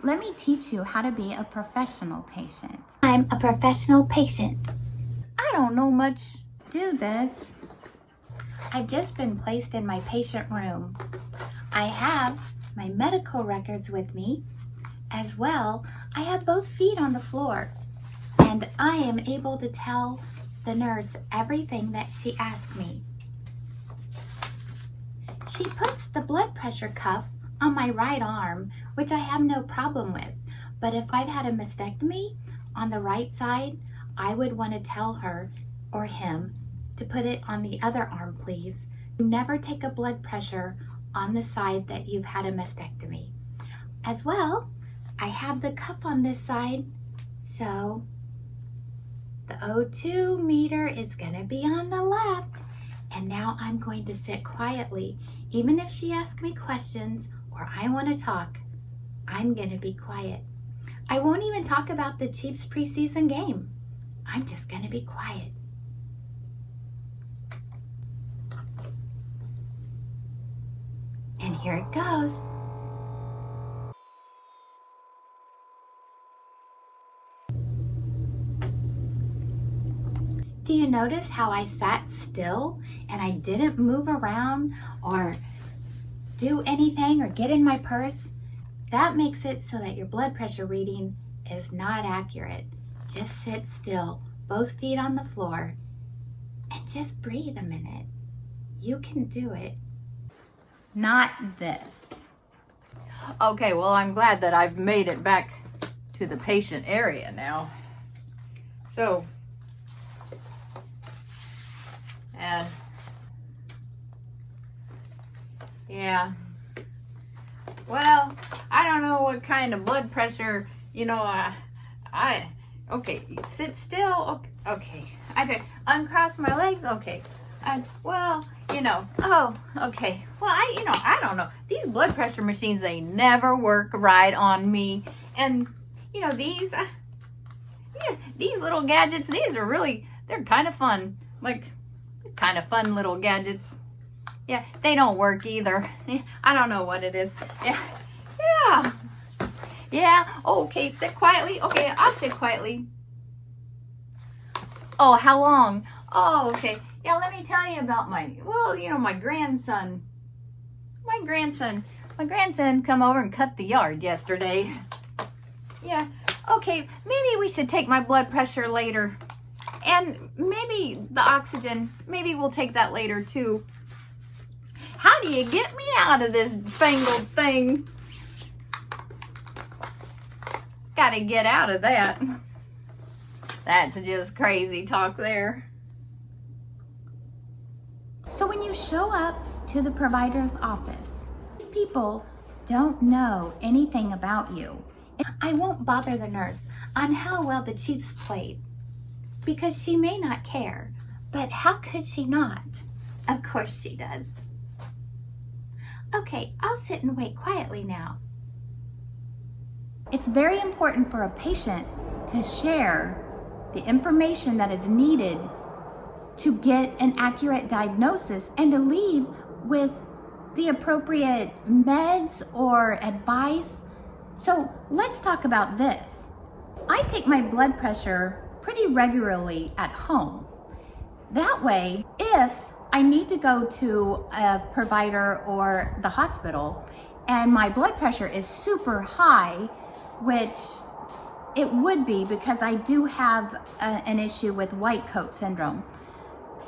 let me teach you how to be a professional patient. I'm a professional patient. I don't know much. Do this. I've just been placed in my patient room. I have my medical records with me. As well, I have both feet on the floor, and I am able to tell the nurse everything that she asked me. She puts the blood pressure cuff on my right arm, which I have no problem with. But if I've had a mastectomy on the right side, I would want to tell her or him to put it on the other arm, please. Never take a blood pressure on the side that you've had a mastectomy. As well, I have the cuff on this side, so the O2 meter is gonna be on the left. And now I'm going to sit quietly. Even if she asks me questions or I wanna talk, I'm gonna be quiet. I won't even talk about the Chiefs preseason game. I'm just gonna be quiet. And here it goes. Do you notice how I sat still and I didn't move around or do anything or get in my purse? That makes it so that your blood pressure reading is not accurate. Just sit still, both feet on the floor, and just breathe a minute. You can do it. Not this. Okay, well, I'm glad that I've made it back to the patient area now. So, and yeah, well, I don't know what kind of blood pressure, okay, sit still, okay, I uncross my legs, okay, oh, okay, well, I don't know, these blood pressure machines, they never work right on me, and, these little gadgets, they're kind of fun, kind of fun little gadgets. Yeah, they don't work either. I don't know what it is. Yeah. Okay, sit quietly. Okay, I'll sit quietly. Oh, how long? Oh, okay. Yeah, let me tell you about my grandson. My grandson come over and cut the yard yesterday. Yeah, okay, maybe we should take my blood pressure later. And maybe the oxygen, maybe we'll take that later too. How do you get me out of this fangled thing? Gotta get out of that. That's just crazy talk there. So when you show up to the provider's office, these people don't know anything about you. I won't bother the nurse on how well the Chiefs played, because she may not care, but how could she not? Of course she does. Okay, I'll sit and wait quietly now. It's very important for a patient to share the information that is needed to get an accurate diagnosis and to leave with the appropriate meds or advice. So let's talk about this. I take my blood pressure pretty regularly at home. That way, if I need to go to a provider or the hospital and my blood pressure is super high, which it would be because I do have an issue with white coat syndrome.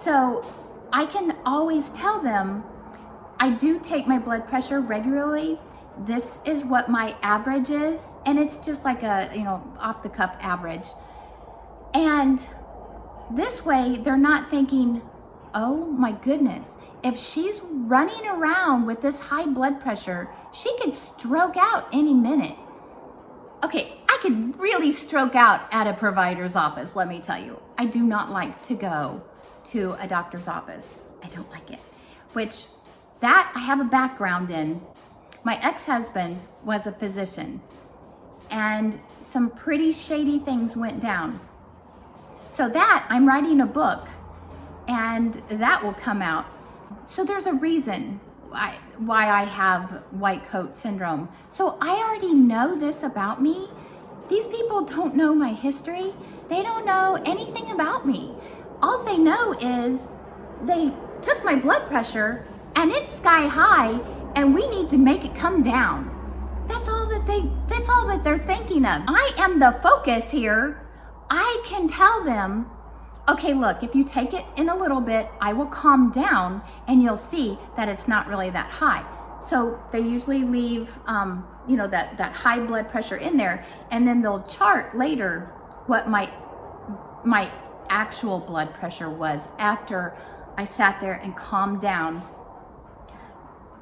So I can always tell them, I do take my blood pressure regularly. This is what my average is. And it's just like a, off the cuff average. And this way they're not thinking, oh my goodness, if she's running around with this high blood pressure, she could stroke out any minute. Okay, I could really stroke out at a provider's office, let me tell you. I do not like to go to a doctor's office. I don't like it. Which, that I have a background in. My ex-husband was a physician, and some pretty shady things went down. So that, I'm writing a book, and that will come out. So there's a reason why I have white coat syndrome. So I already know this about me? These people don't know my history. They don't know anything about me. All they know is they took my blood pressure and it's sky high and we need to make it come down. That's all that they're thinking of. I am the focus here. I can tell them, okay, look, if you take it in a little bit, I will calm down and you'll see that it's not really that high. So they usually leave, that high blood pressure in there, and then they'll chart later what my actual blood pressure was after I sat there and calmed down.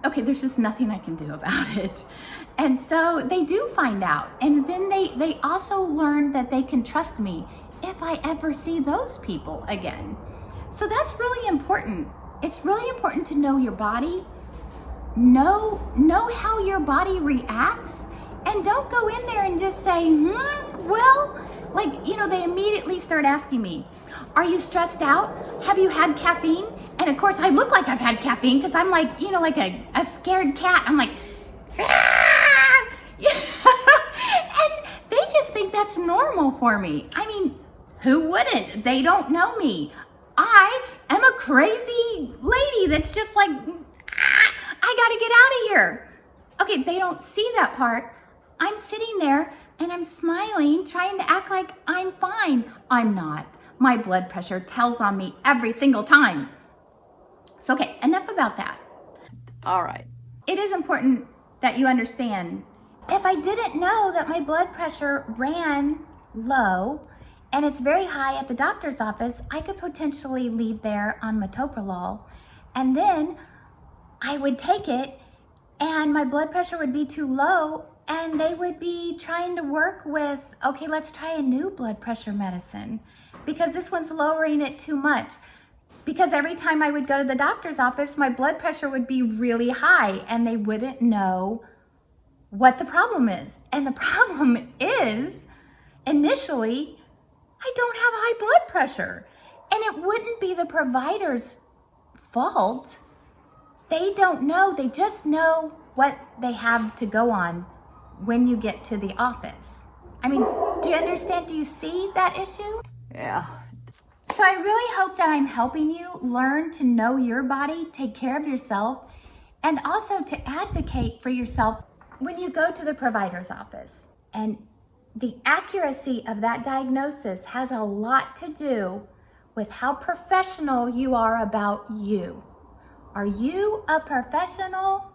Okay, there's just nothing I can do about it. And so they do find out. And then they also learn that they can trust me if I ever see those people again. So that's really important. It's really important to know your body, know how your body reacts, and don't go in there and just say, they immediately start asking me, are you stressed out? Have you had caffeine? And of course I look like I've had caffeine because I'm like, like a scared cat. I'm like, ah! And they just think that's normal for me. I mean, who wouldn't? They don't know me. I am a crazy lady that's just like, I gotta get out of here. Okay, they don't see that part. I'm sitting there and I'm smiling, trying to act like I'm fine. I'm not. My blood pressure tells on me every single time. So, okay, enough about that. All right. It is important that you understand, if I didn't know that my blood pressure ran low and it's very high at the doctor's office, I could potentially leave there on metoprolol, and then I would take it and my blood pressure would be too low and they would be trying to work with, okay, let's try a new blood pressure medicine because this one's lowering it too much. Because every time I would go to the doctor's office, my blood pressure would be really high and they wouldn't know what the problem is. And the problem is, initially, I don't have high blood pressure. And it wouldn't be the provider's fault. They don't know. They just know what they have to go on when you get to the office. I mean, do you understand? Do you see that issue? Yeah. So I really hope that I'm helping you learn to know your body, take care of yourself, and also to advocate for yourself when you go to the provider's office. And the accuracy of that diagnosis has a lot to do with how professional you are about you. Are you a professional?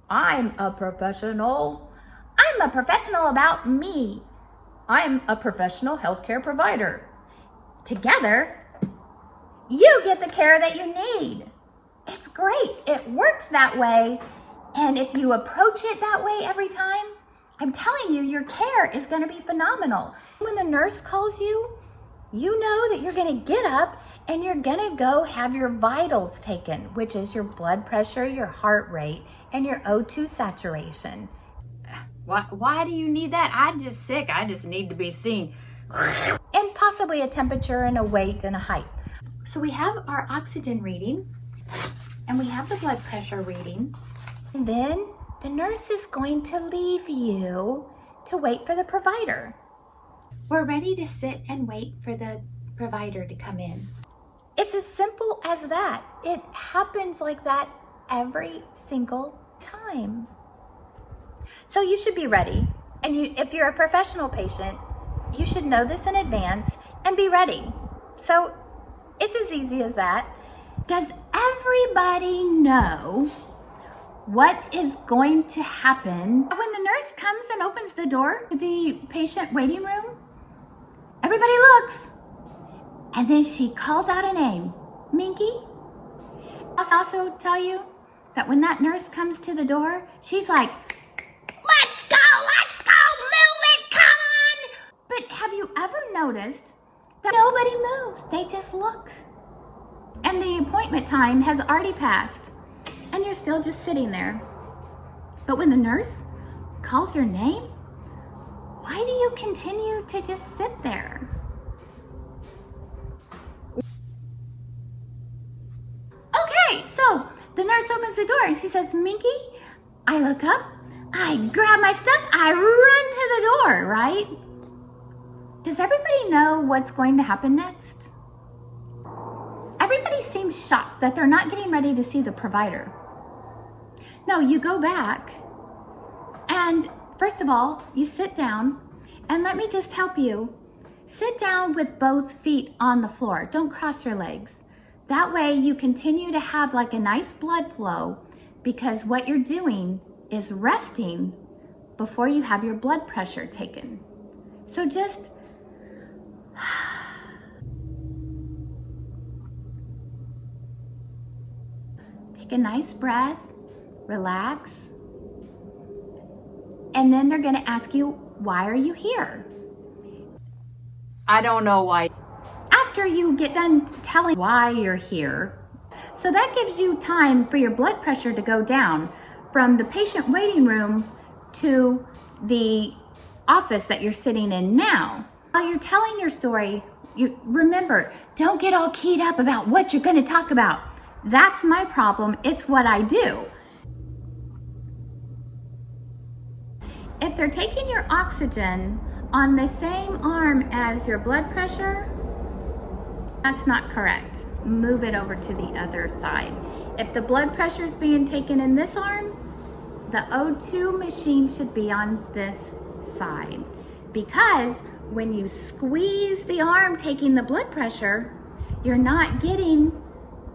I'm a professional. I'm a professional about me. I'm a professional healthcare provider. Together, you get the care that you need. It's great. It works that way. And if you approach it that way every time, I'm telling you, your care is going to be phenomenal. When the nurse calls you, you know that you're going to get up and you're going to go have your vitals taken, which is your blood pressure, your heart rate, and your O2 saturation. Why do you need that? I'm just sick. I just need to be seen. And possibly a temperature and a weight and a height. So we have our oxygen reading and we have the blood pressure reading. And then the nurse is going to leave you to wait for the provider. We're ready to sit and wait for the provider to come in. It's as simple as that. It happens like that every single time. So you should be ready. And if you're a professional patient, you should know this in advance and be ready. So it's as easy as that. Does everybody know what is going to happen when the nurse comes and opens the door to the patient waiting room? Everybody looks. And then she calls out a name, Minki. I'll also tell you that when that nurse comes to the door, she's like, let's go, move it, come on. But have you ever noticed that nobody moves? They just look. And the appointment time has already passed and you're still just sitting there. But when the nurse calls your name, why do you continue to just sit there? Okay, so the nurse opens the door and she says, Minki. I look up, I grab my stuff, I run to the door, right? Does everybody know what's going to happen next? Everybody seems shocked that they're not getting ready to see the provider. No, you go back and first of all, you sit down, and let me just help you. Sit down with both feet on the floor. Don't cross your legs. That way you continue to have like a nice blood flow, because what you're doing is resting before you have your blood pressure taken. So just take a nice breath, relax, and then they're going to ask you, why are you here? I don't know why. After you get done telling why you're here, so that gives you time for your blood pressure to go down from the patient waiting room to the office that you're sitting in now. While you're telling your story, you remember, don't get all keyed up about what you're going to talk about. That's my problem. It's what I do. If they're taking your oxygen on the same arm as your blood pressure, that's not correct. Move it over to the other side. If the blood pressure is being taken in this arm, the O2 machine should be on this side. Because when you squeeze the arm taking the blood pressure, you're not getting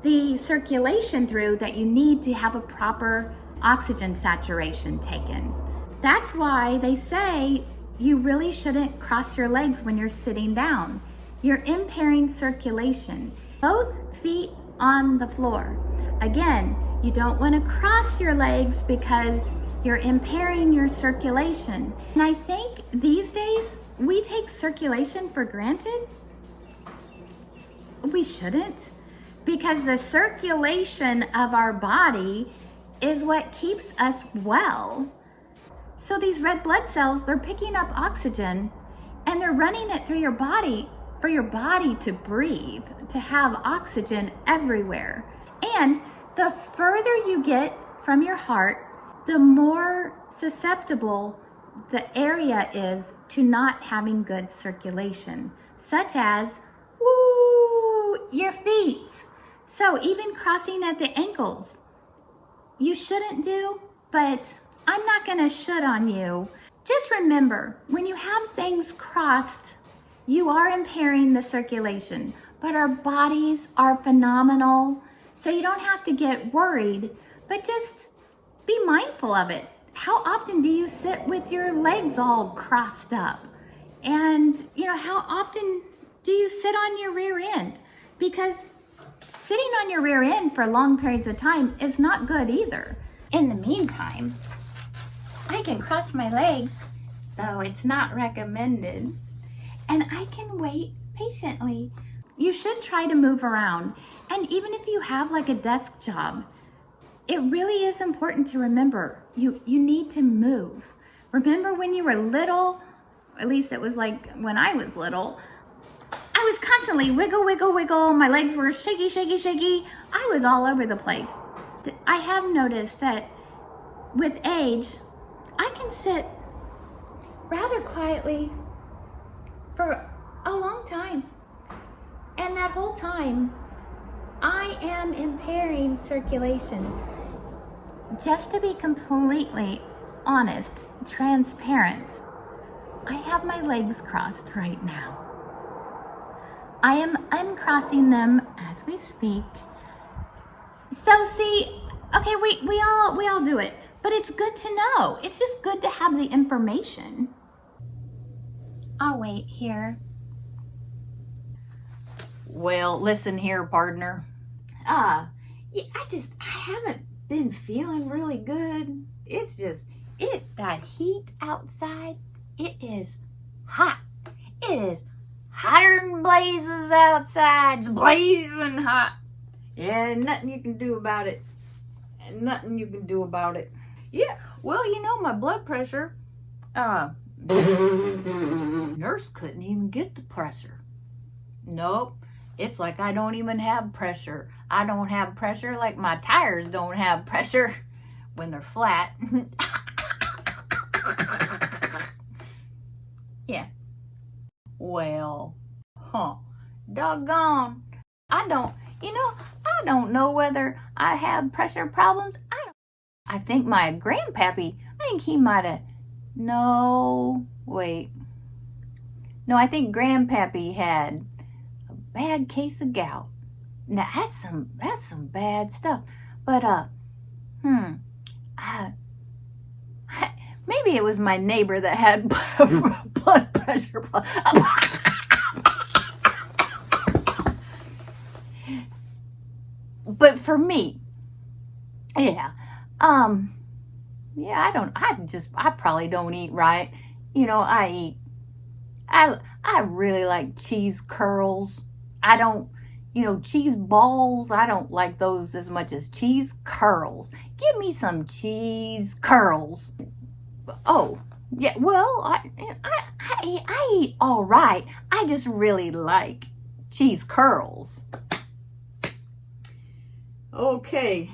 the circulation through that you need to have a proper oxygen saturation taken. That's why they say you really shouldn't cross your legs when you're sitting down. You're impairing circulation. Both feet on the floor. Again, you don't want to cross your legs because you're impairing your circulation. And I think these days we take circulation for granted. We shouldn't, because the circulation of our body is what keeps us well. So these red blood cells, they're picking up oxygen and they're running it through your body for your body to breathe, to have oxygen everywhere. And the further you get from your heart, the more susceptible the area is to not having good circulation, such as, your feet. So even crossing at the ankles, you shouldn't do, but I'm not gonna should on you. Just remember, when you have things crossed, you are impairing the circulation, but our bodies are phenomenal, so you don't have to get worried, but just be mindful of it. How often do you sit with your legs all crossed up? And how often do you sit on your rear end? Because sitting on your rear end for long periods of time is not good either. In the meantime, I can cross my legs, though it's not recommended, and I can wait patiently. You should try to move around. And even if you have like a desk job, it really is important to remember you need to move. Remember when you were little, at least it was like when I was little, I was constantly wiggle, wiggle, wiggle. My legs were shaky, shaky, shaky. I was all over the place. I have noticed that with age, I can sit rather quietly for a long time. And that whole time, I am impairing circulation. Just to be completely honest, transparent, I have my legs crossed right now. I am uncrossing them as we speak. So see, okay, we all do it, but it's good to know. It's just good to have the information. I'll wait here. Well, listen here, partner. I haven't been feeling really good. It's just, That heat outside, it is hot. It is hotter than blazes outside. It's blazing hot. yeah, nothing you can do about it. Nothing you can do about it. Yeah, Well, my blood pressure, nurse couldn't even get the pressure. Nope. It's like I don't even have pressure. I don't have pressure like my tires don't have pressure when they're flat. Well, doggone. I don't know whether I have pressure problems. I think my grandpappy, he might have, no, wait. No, I think grandpappy had a bad case of gout. Now that's some bad stuff. But maybe it was my neighbor that had blood pressure problems. But for me, yeah, I probably don't eat right. I really like cheese curls. I don't, cheese balls, I don't like those as much as cheese curls. Give me some cheese curls. Oh, yeah, well, I eat all right. I just really like cheese curls. Okay,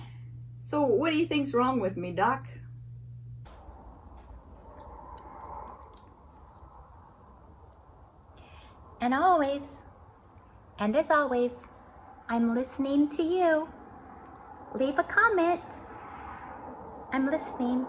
so what do you think's wrong with me, Doc? And as always, I'm listening to you. Leave a comment. I'm listening.